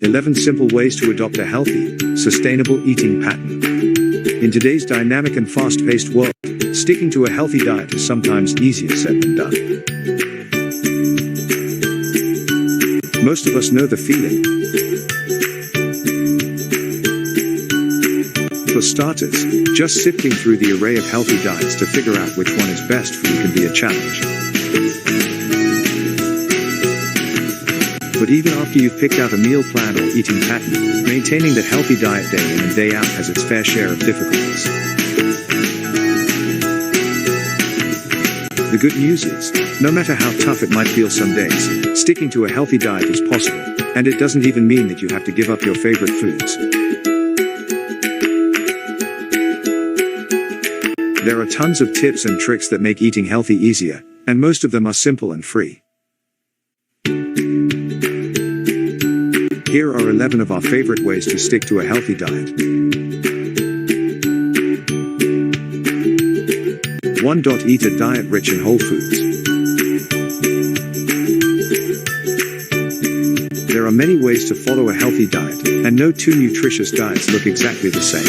11 Simple Ways to Adopt a Healthy, Sustainable Eating Pattern. In today's dynamic and fast-paced world, sticking to a healthy diet is sometimes easier said than done. Most of us know the feeling. For starters, just sifting through the array of healthy diets to figure out which one is best for you can be a challenge. But even after you've picked out a meal plan or eating pattern, maintaining that healthy diet day in and day out has its fair share of difficulties. The good news is, no matter how tough it might feel some days, sticking to a healthy diet is possible, and it doesn't even mean that you have to give up your favorite foods. There are tons of tips and tricks that make eating healthy easier, and most of them are simple and free. Here are 11 of our favorite ways to stick to a healthy diet. 1. Eat a diet rich in whole foods. There are many ways to follow a healthy diet, and no two nutritious diets look exactly the same.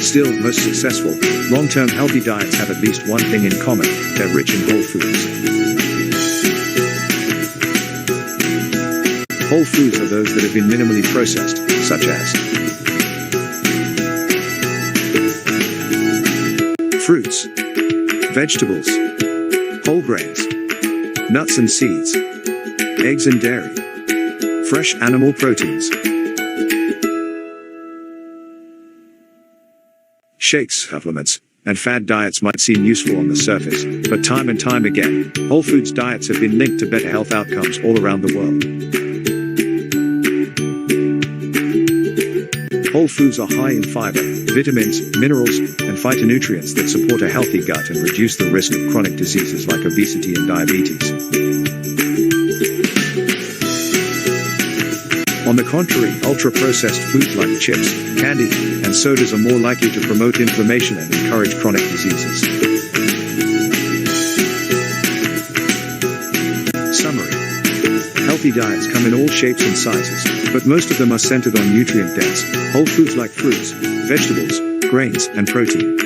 Still, most successful, long-term healthy diets have at least one thing in common: they're rich in whole foods. Whole foods are those that have been minimally processed, such as fruits, vegetables, whole grains, nuts and seeds, eggs and dairy, fresh animal proteins. Shakes, supplements, and fad diets might seem useful on the surface, but time and time again, whole foods diets have been linked to better health outcomes all around the world. Whole foods are high in fiber, vitamins, minerals, and phytonutrients that support a healthy gut and reduce the risk of chronic diseases like obesity and diabetes. On the contrary, ultra-processed foods like chips, candy, and sodas are more likely to promote inflammation and encourage chronic diseases. Summary: healthy diets come in all shapes and sizes, but most of them are centered on nutrient-dense, whole foods like fruits, vegetables, grains, and protein.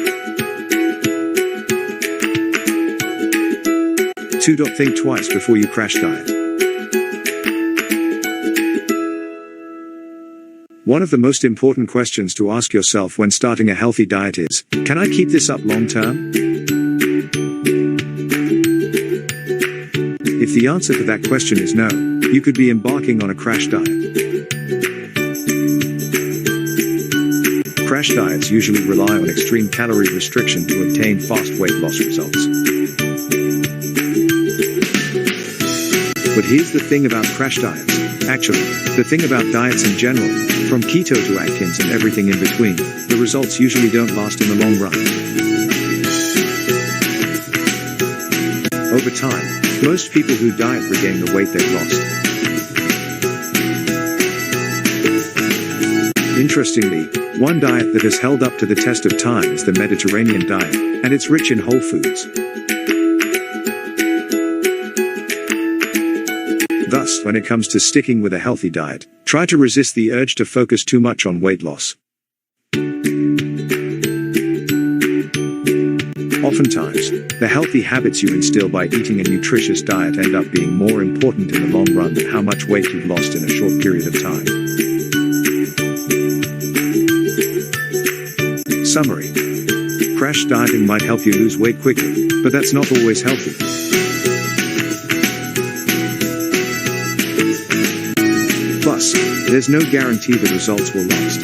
2. Think twice before you crash diet. One of the most important questions to ask yourself when starting a healthy diet is, can I keep this up long term? If the answer to that question is no, you could be embarking on a crash diet. Crash diets usually rely on extreme calorie restriction to obtain fast weight loss results. But here's the thing about crash diets. Actually, the thing about diets in general, from keto to Atkins and everything in between, the results usually don't last in the long run. Over time, most people who diet regain the weight they've lost. Interestingly, one diet that has held up to the test of time is the Mediterranean diet, and it's rich in whole foods. Thus, when it comes to sticking with a healthy diet, try to resist the urge to focus too much on weight loss. Oftentimes, the healthy habits you instill by eating a nutritious diet end up being more important in the long run than how much weight you've lost in a short period of time. Summary: crash dieting might help you lose weight quickly, but that's not always healthy. Plus, there's no guarantee the results will last.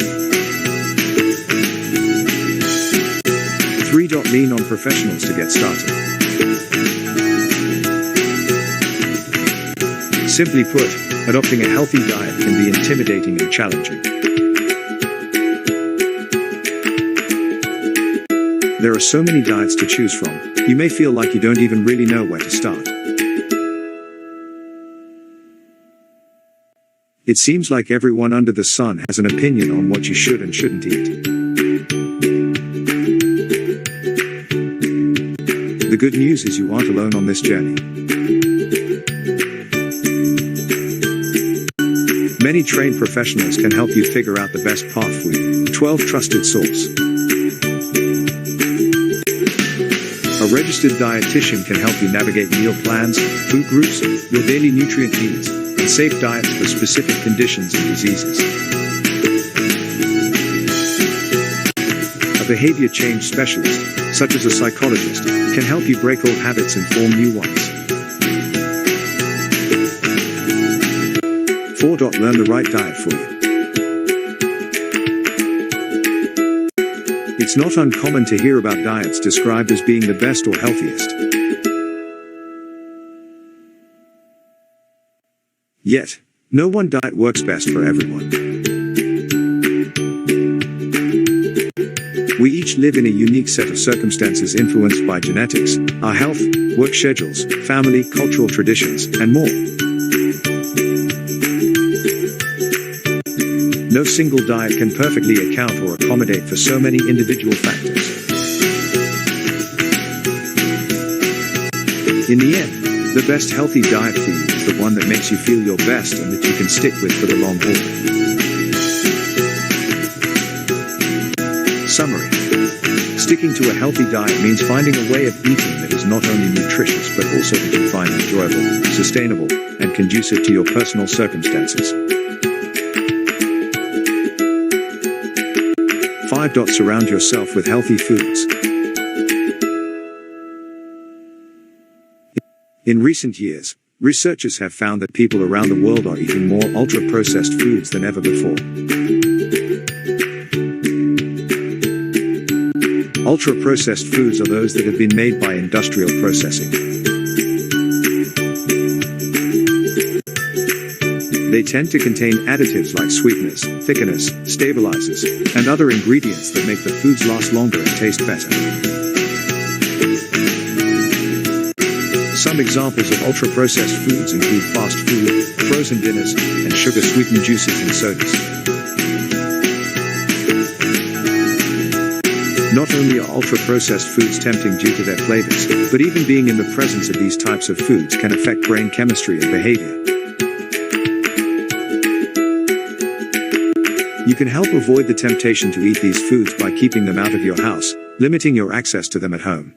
3. Lean on professionals to get started. Simply put, adopting a healthy diet can be intimidating and challenging. There are so many diets to choose from, you may feel like you don't even really know where to start. It seems like everyone under the sun has an opinion on what you should and shouldn't eat. The good news is you aren't alone on this journey. Many trained professionals can help you figure out the best path for you. 12 trusted source. A registered dietitian can help you navigate meal plans, food groups, your daily nutrient needs, and safe diets for specific conditions and diseases. A behavior change specialist, such as a psychologist, can help you break old habits and form new ones. 4. Learn the right diet for you. It's not uncommon to hear about diets described as being the best or healthiest. Yet, no one diet works best for everyone. We each live in a unique set of circumstances influenced by genetics, our health, work schedules, family, cultural traditions, and more. No single diet can perfectly account or accommodate for so many individual factors. In the end, the best healthy diet for you is the one that makes you feel your best and that you can stick with for the long haul. Summary. Sticking to a healthy diet means finding a way of eating that is not only nutritious but also that you find enjoyable, sustainable, and conducive to your personal circumstances. 5. Surround yourself with healthy foods. In recent years, researchers have found that people around the world are eating more ultra-processed foods than ever before. Ultra-processed foods are those that have been made by industrial processing. They tend to contain additives like sweeteners, thickeners, stabilizers, and other ingredients that make the foods last longer and taste better. Some examples of ultra-processed foods include fast food, frozen dinners, and sugar-sweetened juices and sodas. Not only are ultra-processed foods tempting due to their flavors, but even being in the presence of these types of foods can affect brain chemistry and behavior. You can help avoid the temptation to eat these foods by keeping them out of your house, limiting your access to them at home.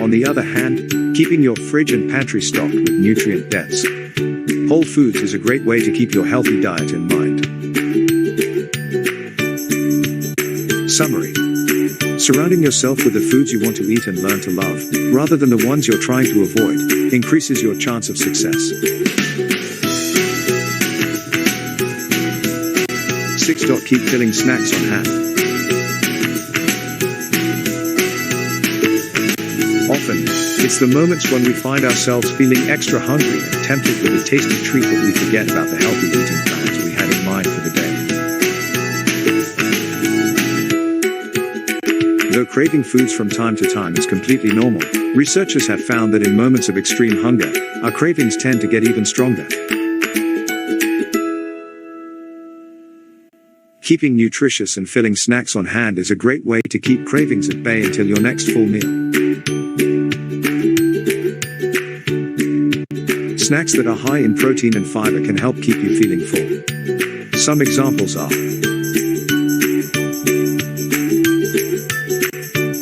On the other hand, keeping your fridge and pantry stocked with nutrient-dense whole foods is a great way to keep your healthy diet in mind. Summary. Surrounding yourself with the foods you want to eat and learn to love, rather than the ones you're trying to avoid, increases your chance of success. 6. Keep filling snacks on hand. Often, it's the moments when we find ourselves feeling extra hungry and tempted with a tasty treat that we forget about the healthy eating plans we had in mind for the day. Though craving foods from time to time is completely normal, researchers have found that in moments of extreme hunger, our cravings tend to get even stronger. Keeping nutritious and filling snacks on hand is a great way to keep cravings at bay until your next full meal. Snacks that are high in protein and fiber can help keep you feeling full. Some examples are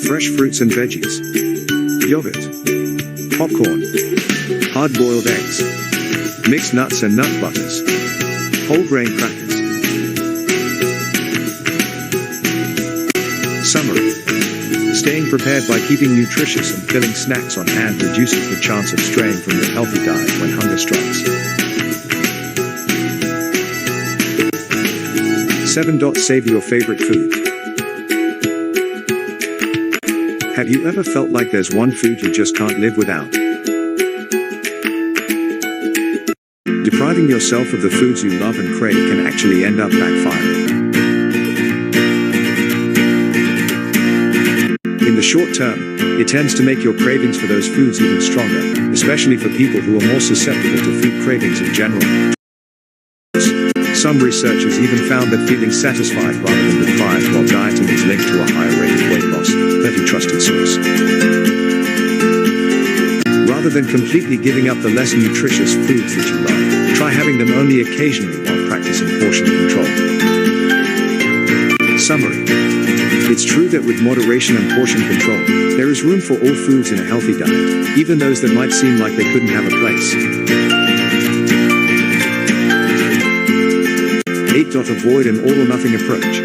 fresh fruits and veggies, yogurt, popcorn, hard-boiled eggs, mixed nuts and nut butters, whole grain crackers. Summary. Staying prepared by keeping nutritious and filling snacks on hand reduces the chance of straying from your healthy diet when hunger strikes. 7. Savor your favorite food. Have you ever felt like there's one food you just can't live without? Depriving yourself of the foods you love and crave can actually end up backfiring. In the short term, it tends to make your cravings for those foods even stronger, especially for people who are more susceptible to food cravings in general. Some researchers even found that feeling satisfied rather than deprived while dieting is linked to a higher rate of weight loss. 30 trusted source. Rather than completely giving up the less nutritious foods that you love, try having them only occasionally while practicing portion control. Summary. It's true that with moderation and portion control, there is room for all foods in a healthy diet, even those that might seem like they couldn't have a place. 8. Avoid an all-or-nothing approach.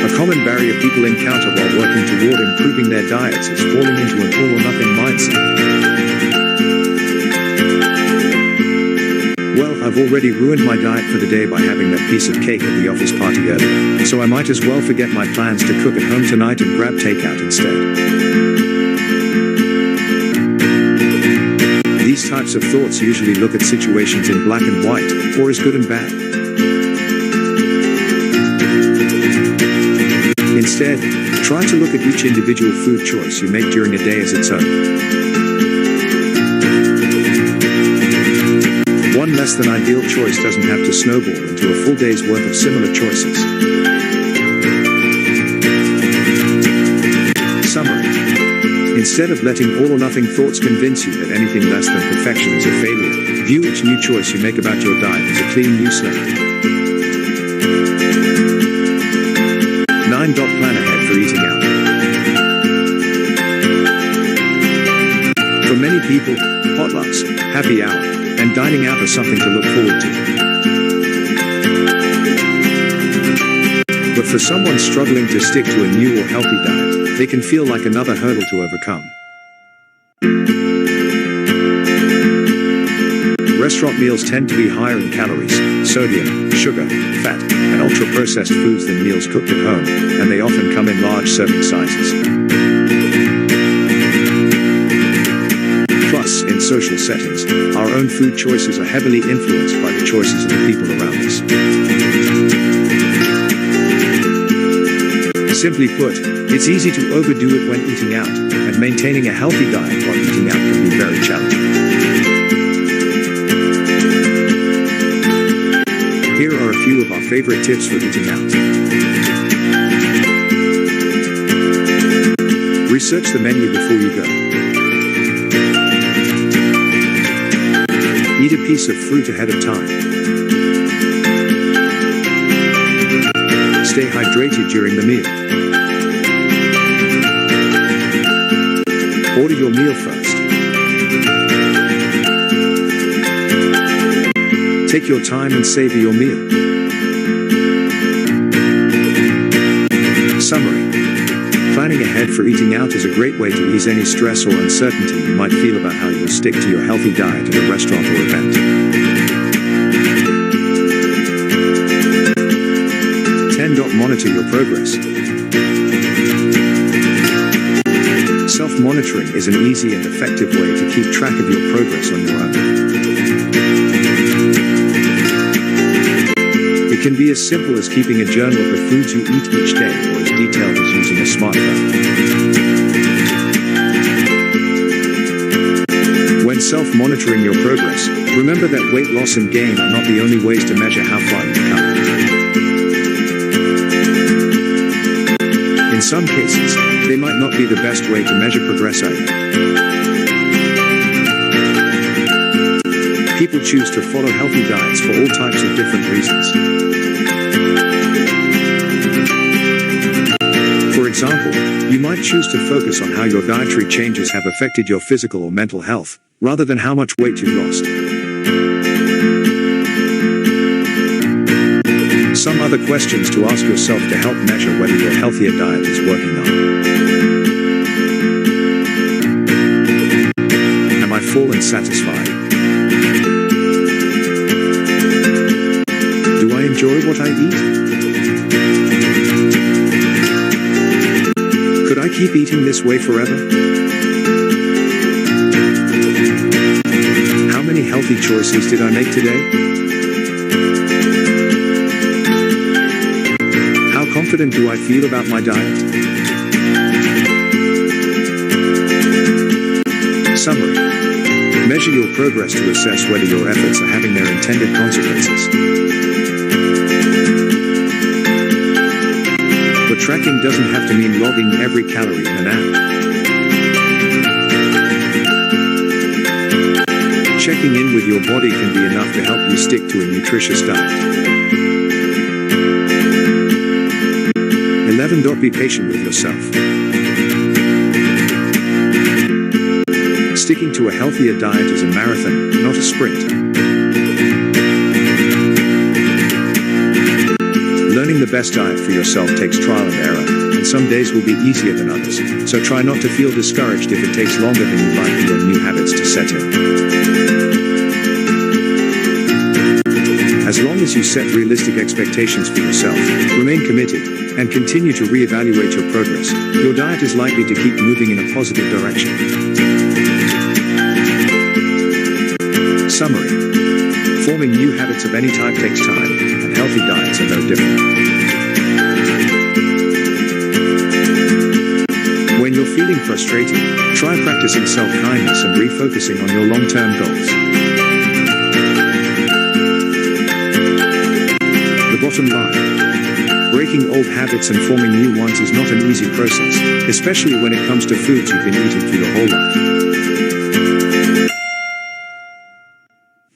A common barrier people encounter while working toward improving their diets is falling into an all-or-nothing mindset. Well, I've already ruined my diet for the day by having that piece of cake at the office party earlier, so I might as well forget my plans to cook at home tonight and grab takeout instead. These types of thoughts usually look at situations in black and white, or as good and bad. Instead, try to look at each individual food choice you make during a day as its own. One less than ideal choice doesn't have to snowball into a full day's worth of similar choices. Summary. Instead of letting all-or-nothing thoughts convince you that anything less than perfection is a failure, view each new choice you make about your diet as a clean new slate. 9. Plan ahead for eating out. For many people, potlucks, happy hour, and dining out are something to look forward to. But for someone struggling to stick to a new or healthy diet, they can feel like another hurdle to overcome. Restaurant meals tend to be higher in calories, sodium, sugar, fat, and ultra-processed foods than meals cooked at home, and they often come in large serving sizes. Plus, in social settings, our own food choices are heavily influenced by the choices of the people around us. Simply put, it's easy to overdo it when eating out, and maintaining a healthy diet while eating out can be very challenging. Here are a few of our favorite tips for eating out. Research the menu before you go. Eat a piece of fruit ahead of time. Stay hydrated during the meal. Order your meal first. Take your time and savor your meal. Summary. Planning ahead for eating out is a great way to ease any stress or uncertainty you might feel about how you'll stick to your healthy diet at a restaurant or event. 10. Monitor your progress. Self-monitoring is an easy and effective way to keep track of your progress on your own. It can be as simple as keeping a journal of the foods you eat each day, or as detailed as using a smartphone. When self-monitoring your progress, remember that weight loss and gain are not the only ways to measure how far you've come. In some cases, they might not be the best way to measure progress either. People choose to follow healthy diets for all types of different reasons. For example, you might choose to focus on how your dietary changes have affected your physical or mental health, rather than how much weight you've lost. Some other questions to ask yourself to help measure whether your healthier diet is working on. Am I full and satisfied? Do I enjoy what I eat? Could I keep eating this way forever? How many healthy choices did I make today? How confident do I feel about my diet? Summary. Measure your progress to assess whether your efforts are having their intended consequences. But Tracking doesn't have to mean logging every calorie in an app. Checking in with your body can be enough to help you stick to a nutritious diet. 11. Be patient with yourself. Sticking to a healthier diet is a marathon, not a sprint. Learning the best diet for yourself takes trial and error, and some days will be easier than others, so try not to feel discouraged if it takes longer than you'd like for your new habits to set in. As long as you set realistic expectations for yourself, remain committed, and continue to reevaluate your progress, your diet is likely to keep moving in a positive direction. Summary. Forming new habits of any type takes time, and healthy diets are no different. When you're feeling frustrated, try practicing self-kindness and refocusing on your long-term goals. The bottom line. Breaking old habits and forming new ones is not an easy process, especially when it comes to foods you've been eating for your whole life.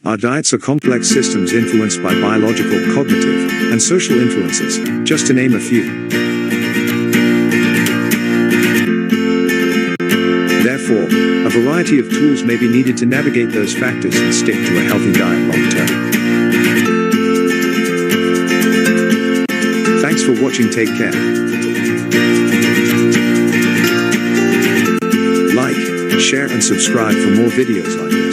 Our diets are complex systems influenced by biological, cognitive, and social influences, just to name a few. Therefore, a variety of tools may be needed to navigate those factors and stick to a healthy diet long term. Thanks for watching. Take care. Like, share and subscribe for more videos like this.